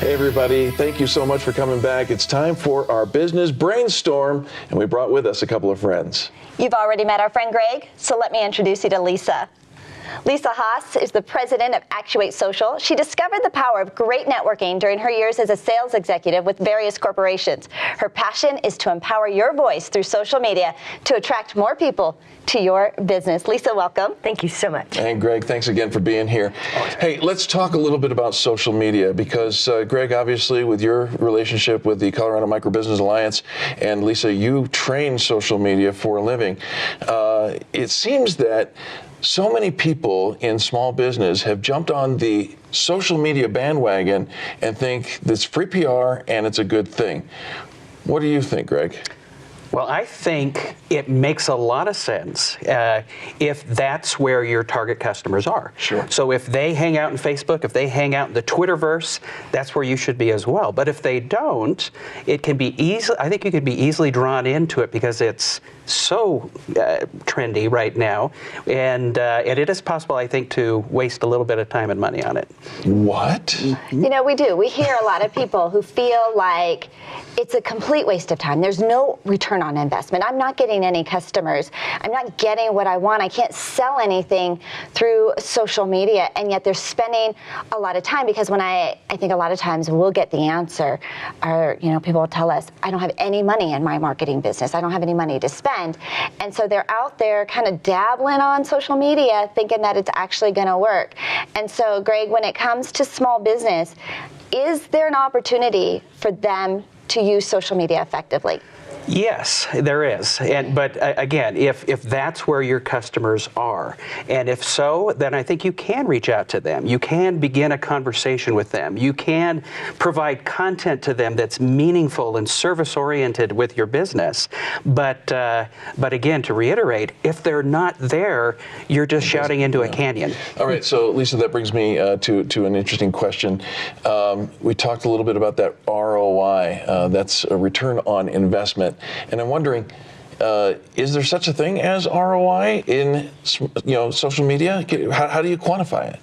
Hey everybody, thank you so much for coming back. It's time for our business brainstorm, and we brought with us a couple of friends. You've already met our friend Greg, so let me introduce you to Lisa. Lisa Haas is the president of Actuate Social. She discovered the power of great networking during her years as a sales executive with various corporations. Her passion is to empower your voice through social media to attract more people to your business. Lisa, welcome. Thank you so much. And Greg, thanks again for being here. Hey, let's talk a little bit about social media because Greg, obviously with your relationship with the Colorado Micro Business Alliance, and Lisa, you train social media for a living. It seems that so many people in small business have jumped on the social media bandwagon and think it's free PR and it's a good thing. What do you think, Greg? Well, I think it makes a lot of sense if that's where your target customers are. Sure. So if they hang out in Facebook, if they hang out in the Twitterverse, that's where you should be as well. But if they don't, it can be easy. I think you could be easily drawn into it because it's so trendy right now, and it is possible, I think, to waste a little bit of time and money on it. What? You know, we do. We hear a lot of people who feel like it's a complete waste of time. There's no return on investment. I'm not getting any customers. I'm not getting what I want. I can't sell anything through social media, and yet they're spending a lot of time because when I think a lot of times we'll get the answer, or, you know, people will tell us, I don't have any money in my marketing business. I don't have any money to spend. And so they're out there kind of dabbling on social media thinking that it's actually going to work. And so, Greg, when it comes to small business, is there an opportunity for them to use social media effectively? Yes, there is. But again, if that's where your customers are, and if so, then I think you can reach out to them. You can begin a conversation with them. You can provide content to them that's meaningful and service-oriented with your business. But again, to reiterate, if they're not there, you're just shouting into a canyon. All right, so Lisa, that brings me to an interesting question. We talked a little bit about that ROI. That's a return on investment. And I'm wondering, is there such a thing as ROI in social media? How do you quantify it?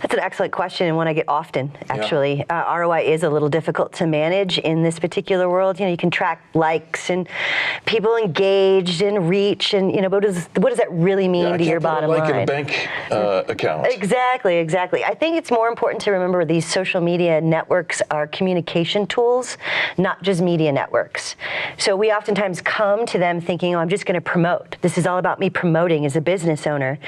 That's an excellent question and one I get often, actually. Yeah. ROI is a little difficult to manage in this particular world. You know, you can track likes and people engaged and reach, and but what does that really mean to your bottom line? Like in a bank account. Exactly. I think it's more important to remember these social media networks are communication tools, not just media networks. So we oftentimes come to them thinking, I'm just going to promote. This is all about me promoting as a business owner.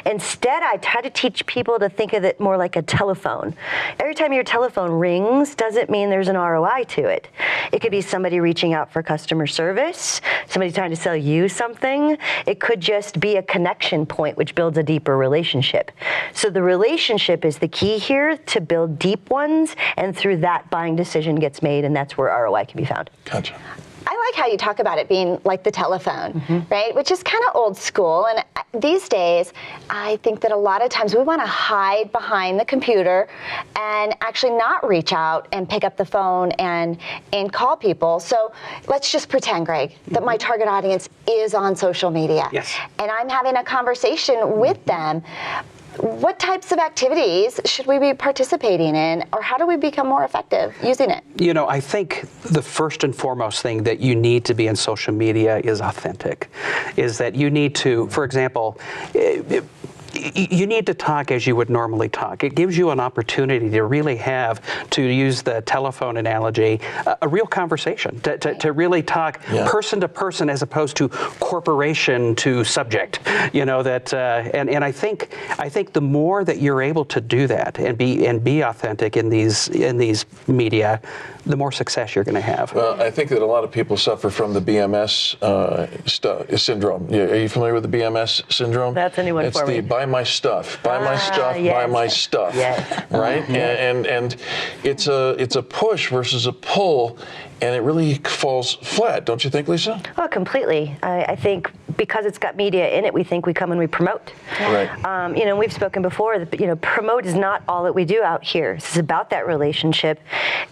Instead, I try to teach people to think of it more like a telephone. Every time your telephone rings doesn't mean there's an ROI to it. It could be somebody reaching out for customer service, somebody trying to sell you something. It could just be a connection point, which builds a deeper relationship. So the relationship is the key here to build deep ones, and through that, buying decision gets made, and that's where ROI can be found. Gotcha. I like how you talk about it being like the telephone, right? Which is kind of old school. And these days, I think that a lot of times we want to hide behind the computer and actually not reach out and pick up the phone and call people. So let's just pretend, Greg, that my target audience is on social media. Yes. And I'm having a conversation with them. What types of activities should we be participating in, or how do we become more effective using it? You know, I think the first and foremost thing that you need to be in social media is authentic. Is that you need to, for example, you need to talk as you would normally talk. It gives you an opportunity to really have, to use the telephone analogy, a real conversation, to really talk person to person as opposed to corporation to subject. You know, that, and I think the more that you're able to do that and be authentic in these media, the more success you're going to have. Well, I think that a lot of people suffer from the BMS syndrome. Are you familiar with the BMS syndrome? That's a new one for me. It's the buy my stuff, buy my stuff, buy my stuff. Yes. Right? And it's a push versus a pull, and it really falls flat, don't you think, Lisa? Oh, completely. I think because it's got media in it, we think we come and we promote. Right. We've spoken before that, promote is not all that we do out here. This is about that relationship.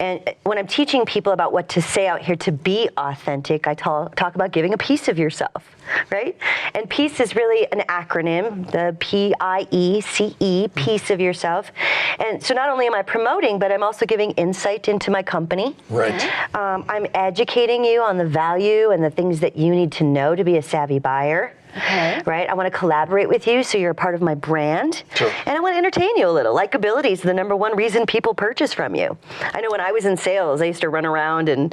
And when I'm teaching people about what to say out here to be authentic, I talk about giving a piece of yourself, right? And peace is really an acronym, the PIECE, piece of yourself. And so not only am I promoting, but I'm also giving insight into my company. Right. I'm educating you on the value and the things that you need to know to be a savvy buyer. Okay. Right? I want to collaborate with you so you're a part of my brand. Sure. And I want to entertain you a little. Likability is the number one reason people purchase from you. I know when I was in sales, I used to run around and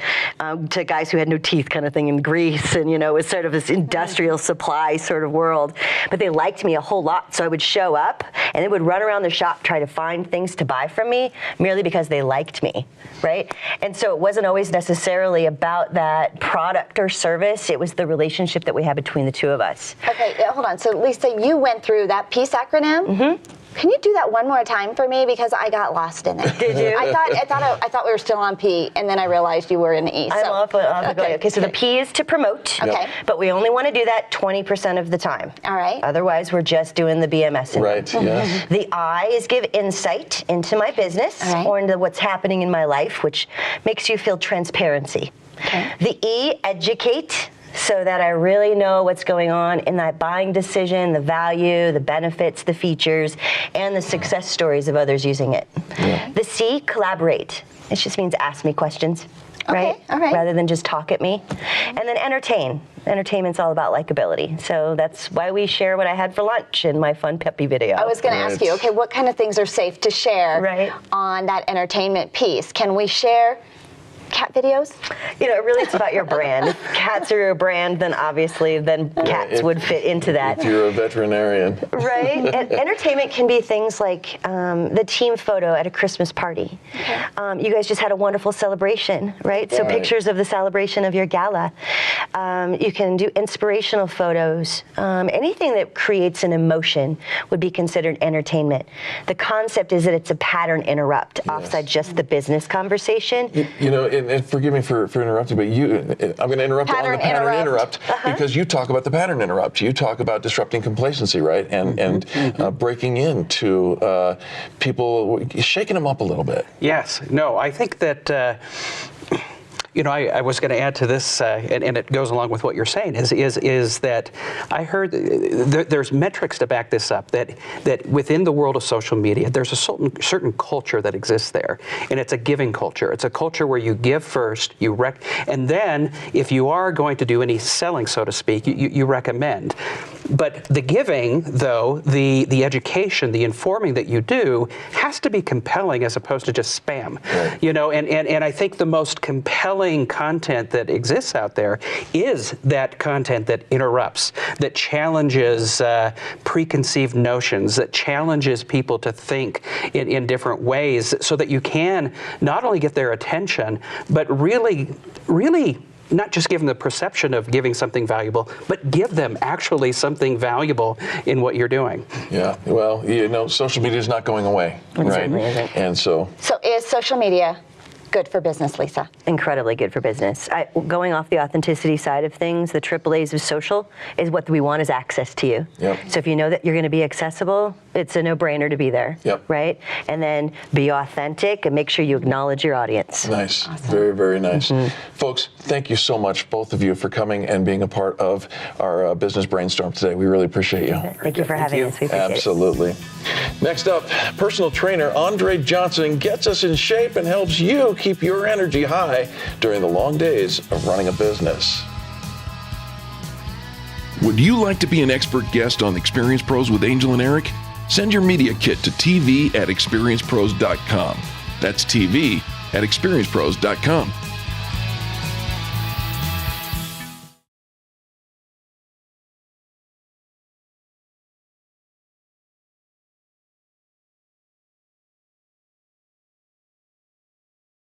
to guys who had no teeth kind of thing in Greece, and it was sort of this industrial supply sort of world. But they liked me a whole lot, so I would show up and they would run around the shop try to find things to buy from me merely because they liked me, right? And so it wasn't always necessarily about that product or service. It was the relationship that we had between the two of us. Okay, hold on. So Lisa, you went through that PEACE acronym. Mm-hmm. Can you do that one more time for me, because I got lost in it? Did you? I thought we were still on P, and then I realized you were in E. I'm off okay, so the P is to promote. Okay. But we only want to do that 20% of the time. All right. Otherwise, we're just doing the BMS. Right, yes. The I is give insight into my business All right. or into what's happening in my life, which makes you feel transparency. Okay. The E, educate, so that I really know what's going on in that buying decision, the value, the benefits, the features, and the success stories of others using it. Yeah. The C, collaborate. It just means ask me questions, right? Okay, all right. Rather than just talk at me. And then entertain. Entertainment's all about likability. So that's why we share what I had for lunch in my fun peppy video. I was going to ask you, okay, what kind of things are safe to share on that entertainment piece? Can we share cat videos? Really it's about your brand. If cats are your brand, then obviously cats would fit into that. If you're a veterinarian. Right? And entertainment can be things like the team photo at a Christmas party. Okay. You guys just had a wonderful celebration, right? So pictures of the celebration of your gala. You can do inspirational photos. Anything that creates an emotion would be considered entertainment. The concept is that it's a pattern interrupt, offside just the business conversation. And forgive me for interrupting, but I'm going to interrupt on the pattern interrupt because you talk about the pattern interrupt. You talk about disrupting complacency, right? And breaking into people, shaking them up a little bit. Yes. No, I think that I was going to add to this, and it goes along with what you're saying, is that I heard there's metrics to back this up, that within the world of social media, there's a certain culture that exists there, and it's a giving culture. It's a culture where you give first, and then if you are going to do any selling, so to speak, you recommend. But the giving, though, the education, the informing that you do has to be compelling as opposed to just spam. Right. And I think the most compelling content that exists out there is that content that interrupts, that challenges preconceived notions, that challenges people to think in different ways, so that you can not only get their attention, but really not just give them the perception of giving something valuable, but give them actually something valuable in what you're doing. Yeah, well, social media is not going away, right? And so is social media good for business, Lisa? Incredibly good for business. Going off the authenticity side of things, the AAAs of social is what we want is access to you. Yep. So if you know that you're going to be accessible, it's a no-brainer to be there. Yep. Right? And then be authentic and make sure you acknowledge your audience. Nice. Awesome. Very, very nice. Folks, thank you so much, both of you, for coming and being a part of our business brainstorm today. We really appreciate you. Thank you for having us. We appreciate Absolutely. Next up, personal trainer Andre Johnson gets us in shape and helps you keep your energy high during the long days of running a business. Would you like to be an expert guest on Experience Pros with Angel and Eric? Send your media kit to TV@experiencepros.com. That's TV@experiencepros.com.